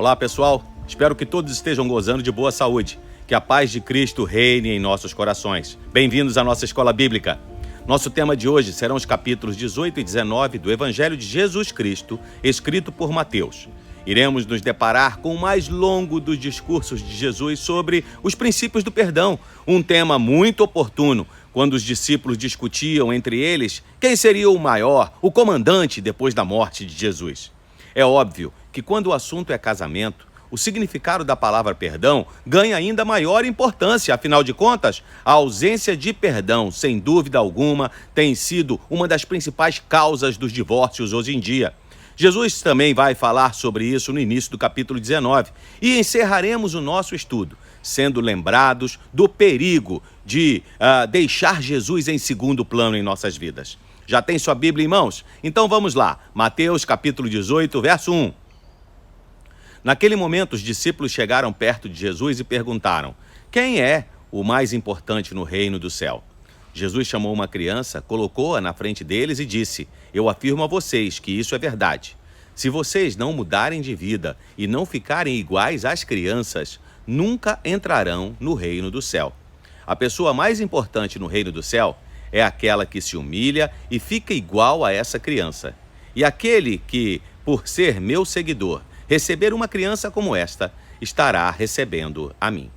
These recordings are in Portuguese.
Olá, pessoal. Espero que todos estejam gozando de boa saúde. Que a paz de Cristo reine em nossos corações. Bem-vindos à nossa Escola Bíblica. Nosso tema de hoje serão os capítulos 18 e 19 do Evangelho de Jesus Cristo, escrito por Mateus. Iremos nos deparar com o mais longo dos discursos de Jesus sobre os princípios do perdão, um tema muito oportuno, quando os discípulos discutiam entre eles quem seria o maior, o comandante depois da morte de Jesus. É óbvio que quando o assunto é casamento, o significado da palavra perdão ganha ainda maior importância. Afinal de contas, a ausência de perdão, sem dúvida alguma, tem sido uma das principais causas dos divórcios hoje em dia. Jesus também vai falar sobre isso no início do capítulo 19 e encerraremos o nosso estudo, sendo lembrados do perigo de deixar Jesus em segundo plano em nossas vidas. Já tem sua Bíblia em mãos? Então vamos lá, Mateus capítulo 18, verso 1. Naquele momento, os discípulos chegaram perto de Jesus e perguntaram: quem é o mais importante no reino do céu? Jesus chamou uma criança, colocou-a na frente deles e disse: eu afirmo a vocês que isso é verdade. Se vocês não mudarem de vida e não ficarem iguais às crianças, nunca entrarão no reino do céu. A pessoa mais importante no reino do céu é aquela que se humilha e fica igual a essa criança. E aquele que, por ser meu seguidor, receber uma criança como esta, estará recebendo a mim.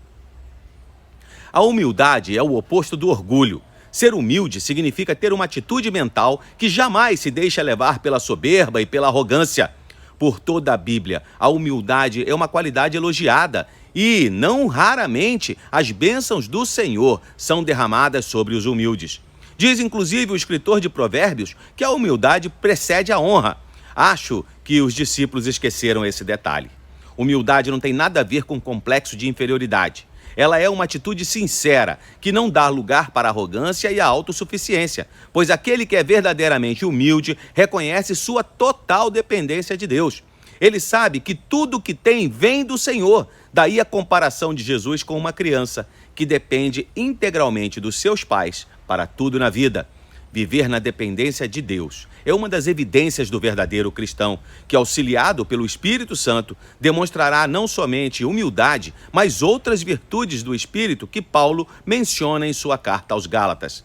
A humildade é o oposto do orgulho. Ser humilde significa ter uma atitude mental que jamais se deixa levar pela soberba e pela arrogância. Por toda a Bíblia, a humildade é uma qualidade elogiada e, não raramente, as bênçãos do Senhor são derramadas sobre os humildes. Diz inclusive o escritor de Provérbios que a humildade precede a honra. Acho que os discípulos esqueceram esse detalhe. Humildade não tem nada a ver com complexo de inferioridade. Ela é uma atitude sincera, que não dá lugar para a arrogância e a autossuficiência, pois aquele que é verdadeiramente humilde reconhece sua total dependência de Deus. Ele sabe que tudo que tem vem do Senhor. Daí a comparação de Jesus com uma criança, que depende integralmente dos seus pais para tudo na vida. Viver na dependência de Deus é uma das evidências do verdadeiro cristão, que, auxiliado pelo Espírito Santo, demonstrará não somente humildade, mas outras virtudes do Espírito que Paulo menciona em sua carta aos Gálatas.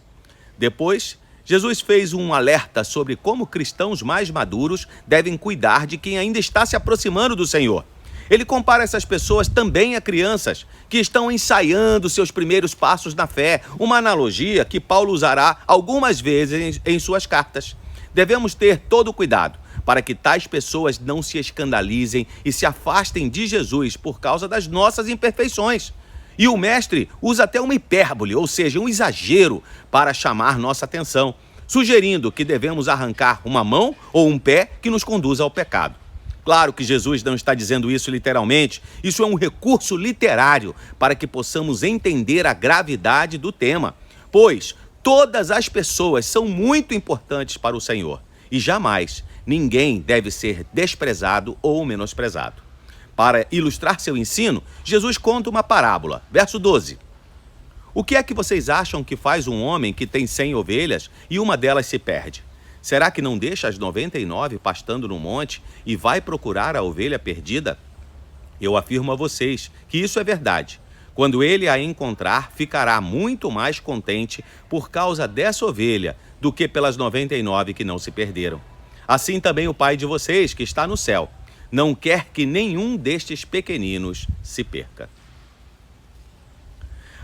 Depois, Jesus fez um alerta sobre como cristãos mais maduros devem cuidar de quem ainda está se aproximando do Senhor. Ele compara essas pessoas também a crianças que estão ensaiando seus primeiros passos na fé, uma analogia que Paulo usará algumas vezes em suas cartas. Devemos ter todo o cuidado para que tais pessoas não se escandalizem e se afastem de Jesus por causa das nossas imperfeições. E o mestre usa até uma hipérbole, ou seja, um exagero, para chamar nossa atenção, sugerindo que devemos arrancar uma mão ou um pé que nos conduza ao pecado. Claro que Jesus não está dizendo isso literalmente, isso é um recurso literário para que possamos entender a gravidade do tema, pois todas as pessoas são muito importantes para o Senhor e jamais ninguém deve ser desprezado ou menosprezado. Para ilustrar seu ensino, Jesus conta uma parábola, verso 12. O que é que vocês acham que faz um homem que tem 100 ovelhas e uma delas se perde? Será que não deixa as 99 pastando no monte e vai procurar a ovelha perdida? Eu afirmo a vocês que isso é verdade. Quando ele a encontrar, ficará muito mais contente por causa dessa ovelha do que pelas 99 que não se perderam. Assim também o Pai de vocês, que está no céu, não quer que nenhum destes pequeninos se perca.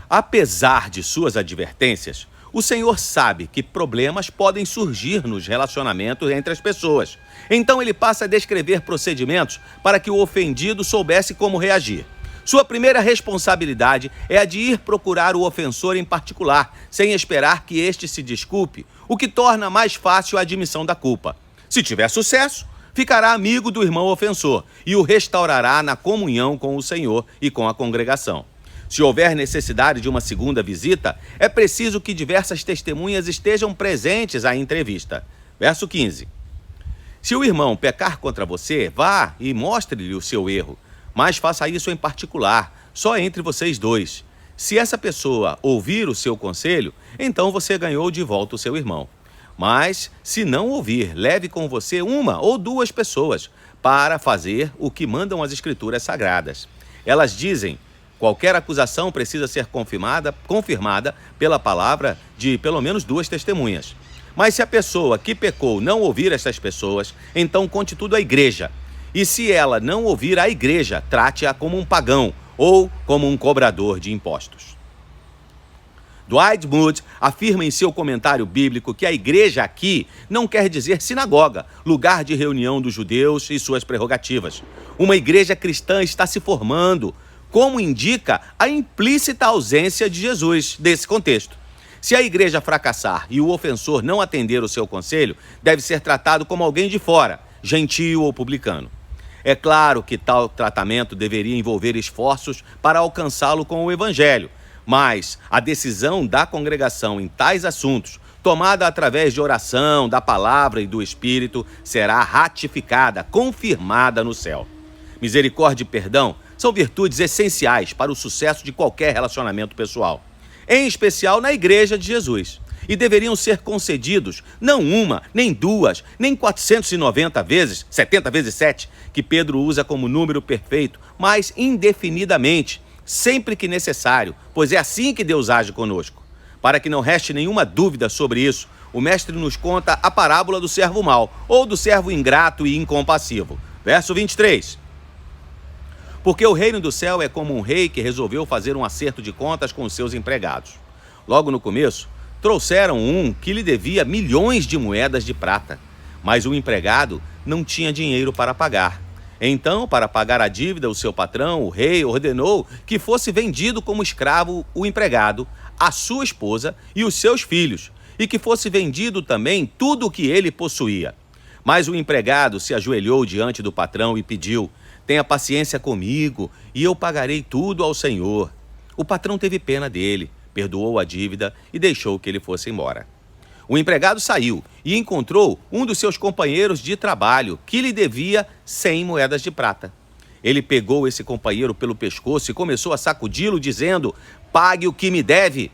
Apesar de suas advertências, o Senhor sabe que problemas podem surgir nos relacionamentos entre as pessoas. Então ele passa a descrever procedimentos para que o ofendido soubesse como reagir. Sua primeira responsabilidade é a de ir procurar o ofensor em particular, sem esperar que este se desculpe, o que torna mais fácil a admissão da culpa. Se tiver sucesso, ficará amigo do irmão ofensor e o restaurará na comunhão com o Senhor e com a congregação. Se houver necessidade de uma segunda visita, é preciso que diversas testemunhas estejam presentes à entrevista. Verso 15. Se o irmão pecar contra você, vá e mostre-lhe o seu erro, mas faça isso em particular, só entre vocês dois. Se essa pessoa ouvir o seu conselho, então você ganhou de volta o seu irmão. Mas, se não ouvir, leve com você uma ou duas pessoas, para fazer o que mandam as Escrituras Sagradas. Elas dizem: qualquer acusação precisa ser confirmada pela palavra de pelo menos 2 testemunhas. Mas se a pessoa que pecou não ouvir essas pessoas, então conte tudo à igreja. E se ela não ouvir a igreja, trate-a como um pagão ou como um cobrador de impostos. Dwight Moody afirma em seu comentário bíblico que a igreja aqui não quer dizer sinagoga, lugar de reunião dos judeus e suas prerrogativas. Uma igreja cristã está se formando, como indica a implícita ausência de Jesus desse contexto. Se a igreja fracassar e o ofensor não atender o seu conselho, deve ser tratado como alguém de fora, gentio ou publicano. É claro que tal tratamento deveria envolver esforços para alcançá-lo com o evangelho, mas a decisão da congregação em tais assuntos, tomada através de oração, da palavra e do Espírito, será ratificada, confirmada no céu. Misericórdia e perdão são virtudes essenciais para o sucesso de qualquer relacionamento pessoal, em especial na Igreja de Jesus, e deveriam ser concedidos não uma, nem duas, nem 490 vezes, 70 vezes 7, que Pedro usa como número perfeito, mas indefinidamente, sempre que necessário, pois é assim que Deus age conosco. Para que não reste nenhuma dúvida sobre isso, o mestre nos conta a parábola do servo mau, ou do servo ingrato e incompassivo. Verso 23. Porque o reino do céu é como um rei que resolveu fazer um acerto de contas com os seus empregados. Logo no começo, trouxeram um que lhe devia milhões de moedas de prata, mas o empregado não tinha dinheiro para pagar. Então, para pagar a dívida, o seu patrão, o rei, ordenou que fosse vendido como escravo o empregado, a sua esposa e os seus filhos, e que fosse vendido também tudo o que ele possuía. Mas o empregado se ajoelhou diante do patrão e pediu: tenha paciência comigo e eu pagarei tudo ao Senhor. O patrão teve pena dele, perdoou a dívida e deixou que ele fosse embora. O empregado saiu e encontrou um dos seus companheiros de trabalho que lhe devia 100 moedas de prata. Ele pegou esse companheiro pelo pescoço e começou a sacudi-lo, dizendo: pague o que me deve.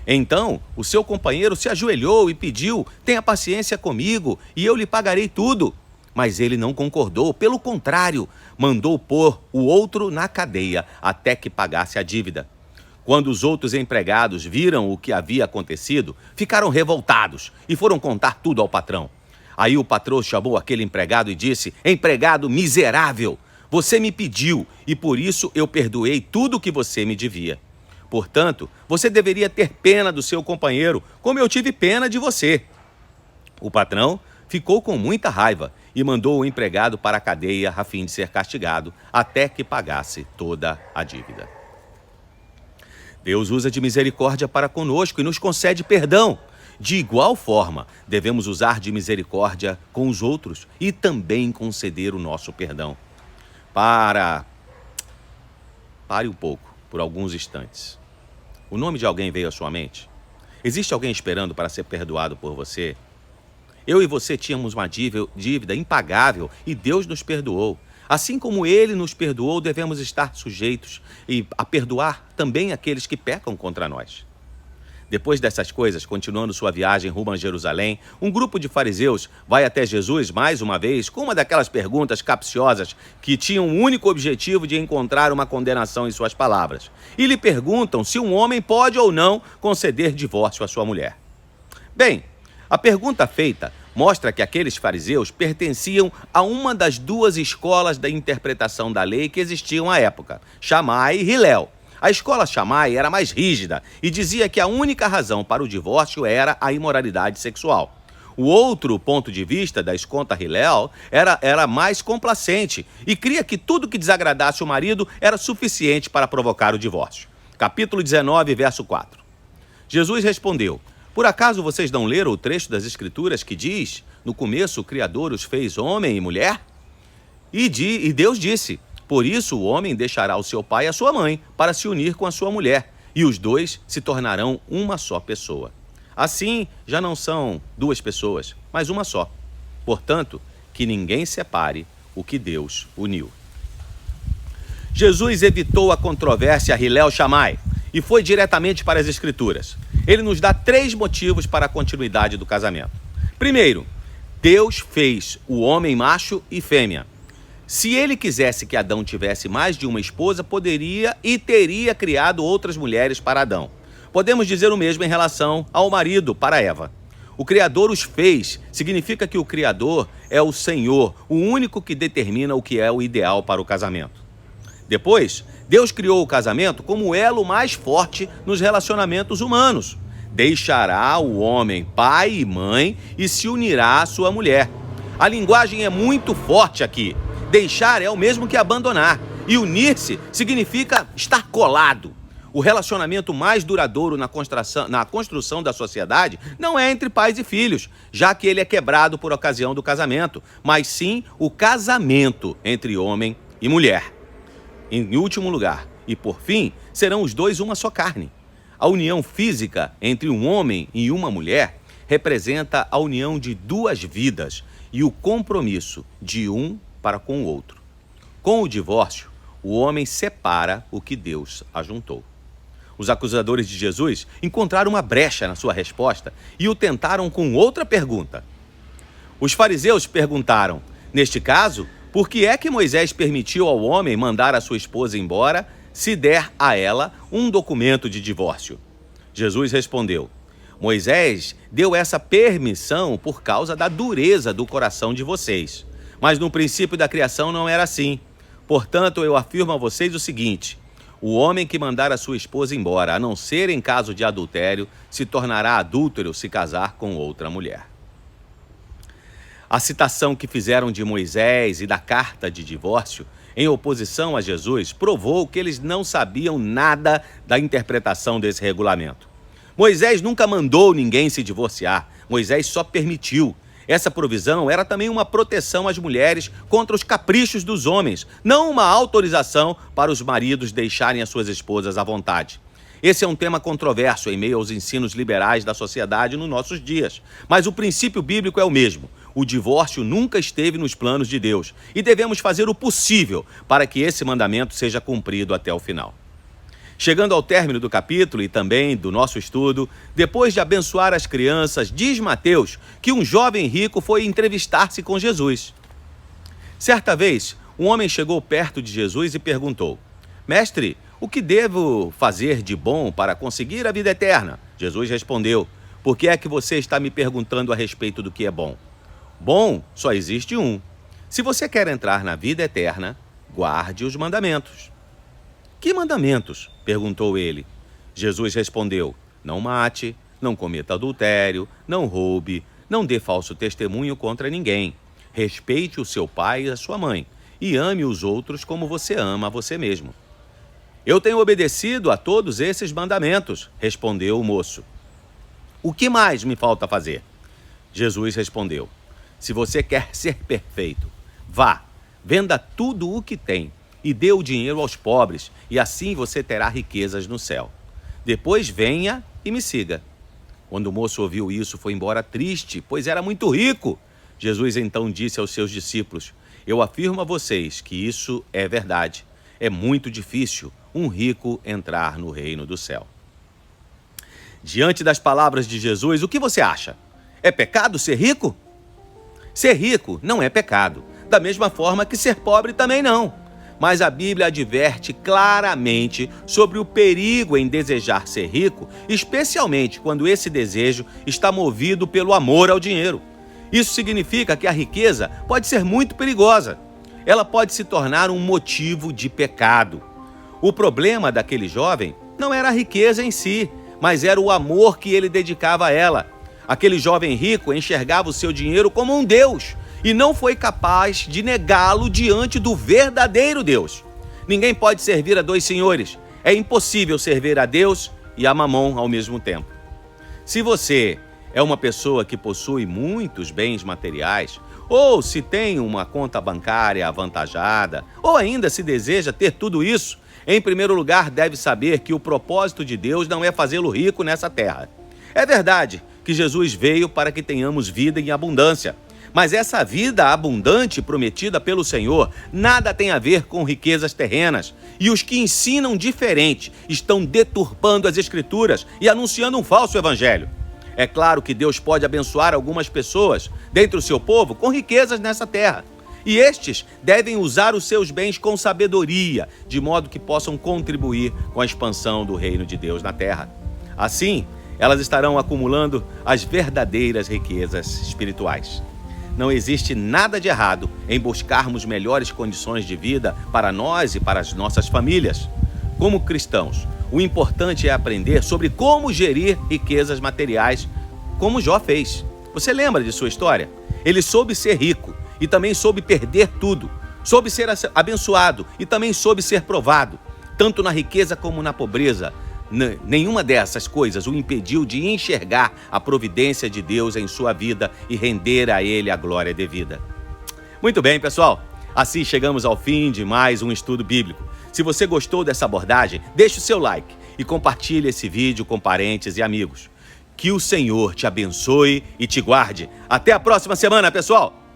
Então, o seu companheiro se ajoelhou e pediu: tenha paciência comigo e eu lhe pagarei tudo. Mas ele não concordou, pelo contrário, mandou pôr o outro na cadeia até que pagasse a dívida. Quando os outros empregados viram o que havia acontecido, ficaram revoltados e foram contar tudo ao patrão. Aí o patrão chamou aquele empregado e disse: empregado miserável, você me pediu e por isso eu perdoei tudo o que você me devia. Portanto, você deveria ter pena do seu companheiro, como eu tive pena de você. O patrão ficou com muita raiva e mandou o empregado para a cadeia a fim de ser castigado até que pagasse toda a dívida. Deus usa de misericórdia para conosco e nos concede perdão. De igual forma, devemos usar de misericórdia com os outros e também conceder o nosso perdão. Pare um pouco, por alguns instantes. O nome de alguém veio à sua mente? Existe alguém esperando para ser perdoado por você? Eu e você tínhamos uma dívida impagável e Deus nos perdoou. Assim como Ele nos perdoou, devemos estar sujeitos a perdoar também aqueles que pecam contra nós. Depois dessas coisas, continuando sua viagem rumo a Jerusalém, um grupo de fariseus vai até Jesus mais uma vez com uma daquelas perguntas capciosas que tinham o único objetivo de encontrar uma condenação em suas palavras. E lhe perguntam se um homem pode ou não conceder divórcio à sua mulher. Bem, a pergunta feita mostra que aqueles fariseus pertenciam a uma das duas escolas da interpretação da lei que existiam à época, Shammai e Hillel. A escola Shammai era mais rígida e dizia que a única razão para o divórcio era a imoralidade sexual. O outro ponto de vista da escola Hillel era mais complacente e cria que tudo que desagradasse o marido era suficiente para provocar o divórcio. Capítulo 19, verso 4. Jesus respondeu: por acaso vocês não leram o trecho das Escrituras que diz: no começo o Criador os fez homem e mulher? E Deus disse: por isso o homem deixará o seu pai e a sua mãe para se unir com a sua mulher, e os dois se tornarão uma só pessoa. Assim, já não são duas pessoas, mas uma só. Portanto, que ninguém separe o que Deus uniu. Jesus evitou a controvérsia Hillel-Shammai e foi diretamente para as Escrituras. Ele nos dá 3 motivos para a continuidade do casamento. Primeiro, Deus fez o homem macho e fêmea. Se ele quisesse que Adão tivesse mais de uma esposa, poderia e teria criado outras mulheres para Adão. Podemos dizer o mesmo em relação ao marido para Eva. O Criador os fez, significa que o Criador é o Senhor, o único que determina o que é o ideal para o casamento. Depois, Deus criou o casamento como o elo mais forte nos relacionamentos humanos. Deixará o homem pai e mãe e se unirá à sua mulher. A linguagem é muito forte aqui. Deixar é o mesmo que abandonar. E unir-se significa estar colado. O relacionamento mais duradouro na construção da sociedade não é entre pais e filhos, já que ele é quebrado por ocasião do casamento, mas sim o casamento entre homem e mulher. Em último lugar, e por fim, serão os dois uma só carne. A união física entre um homem e uma mulher representa a união de duas vidas e o compromisso de um para com o outro. Com o divórcio, o homem separa o que Deus ajuntou. Os acusadores de Jesus encontraram uma brecha na sua resposta e o tentaram com outra pergunta. Os fariseus perguntaram, neste caso, por que é que Moisés permitiu ao homem mandar a sua esposa embora se der a ela um documento de divórcio? Jesus respondeu, Moisés deu essa permissão por causa da dureza do coração de vocês. Mas no princípio da criação não era assim. Portanto, eu afirmo a vocês o seguinte, o homem que mandar a sua esposa embora, a não ser em caso de adultério, se tornará adúltero se casar com outra mulher. A citação que fizeram de Moisés e da carta de divórcio, em oposição a Jesus, provou que eles não sabiam nada da interpretação desse regulamento. Moisés nunca mandou ninguém se divorciar, Moisés só permitiu. Essa provisão era também uma proteção às mulheres contra os caprichos dos homens, não uma autorização para os maridos deixarem as suas esposas à vontade. Esse é um tema controverso em meio aos ensinos liberais da sociedade nos nossos dias, mas o princípio bíblico é o mesmo. O divórcio nunca esteve nos planos de Deus e devemos fazer o possível para que esse mandamento seja cumprido até o final. Chegando ao término do capítulo e também do nosso estudo, depois de abençoar as crianças, diz Mateus que um jovem rico foi entrevistar-se com Jesus. Certa vez, um homem chegou perto de Jesus e perguntou, Mestre, o que devo fazer de bom para conseguir a vida eterna? Jesus respondeu, por que é que você está me perguntando a respeito do que é bom? Bom, só existe um. Se você quer entrar na vida eterna, guarde os mandamentos. Que mandamentos? Perguntou ele. Jesus respondeu, não mate, não cometa adultério, não roube, não dê falso testemunho contra ninguém. Respeite o seu pai e a sua mãe e ame os outros como você ama a você mesmo. Eu tenho obedecido a todos esses mandamentos, respondeu o moço. O que mais me falta fazer? Jesus respondeu, se você quer ser perfeito, vá, venda tudo o que tem e dê o dinheiro aos pobres, e assim você terá riquezas no céu. Depois venha e me siga. Quando o moço ouviu isso, foi embora triste, pois era muito rico. Jesus então disse aos seus discípulos, eu afirmo a vocês que isso é verdade. É muito difícil um rico entrar no reino do céu. Diante das palavras de Jesus, o que você acha? É pecado ser rico? Ser rico não é pecado, da mesma forma que ser pobre também não. Mas a Bíblia adverte claramente sobre o perigo em desejar ser rico, especialmente quando esse desejo está movido pelo amor ao dinheiro. Isso significa que a riqueza pode ser muito perigosa. Ela pode se tornar um motivo de pecado. O problema daquele jovem não era a riqueza em si, mas era o amor que ele dedicava a ela. Aquele jovem rico enxergava o seu dinheiro como um Deus e não foi capaz de negá-lo diante do verdadeiro Deus. Ninguém pode servir a dois senhores. É impossível servir a Deus e a Mamon ao mesmo tempo. Se você é uma pessoa que possui muitos bens materiais, ou se tem uma conta bancária avantajada, ou ainda se deseja ter tudo isso, em primeiro lugar deve saber que o propósito de Deus não é fazê-lo rico nessa terra. É verdade que Jesus veio para que tenhamos vida em abundância, mas essa vida abundante prometida pelo Senhor nada tem a ver com riquezas terrenas. E os que ensinam diferente estão deturpando as Escrituras e anunciando um falso evangelho. É claro que Deus pode abençoar algumas pessoas dentre o seu povo com riquezas nessa terra. E estes devem usar os seus bens com sabedoria, de modo que possam contribuir com a expansão do reino de Deus na terra. Assim, elas estarão acumulando as verdadeiras riquezas espirituais. Não existe nada de errado em buscarmos melhores condições de vida para nós e para as nossas famílias. Como cristãos, o importante é aprender sobre como gerir riquezas materiais, como Jó fez. Você lembra de sua história? Ele soube ser rico e também soube perder tudo. Soube ser abençoado e também soube ser provado, tanto na riqueza como na pobreza. Nenhuma dessas coisas o impediu de enxergar a providência de Deus em sua vida e render a Ele a glória devida. Muito bem, pessoal. Assim chegamos ao fim de mais um estudo bíblico. Se você gostou dessa abordagem, deixe o seu like e compartilhe esse vídeo com parentes e amigos. Que o Senhor te abençoe e te guarde. Até a próxima semana, pessoal!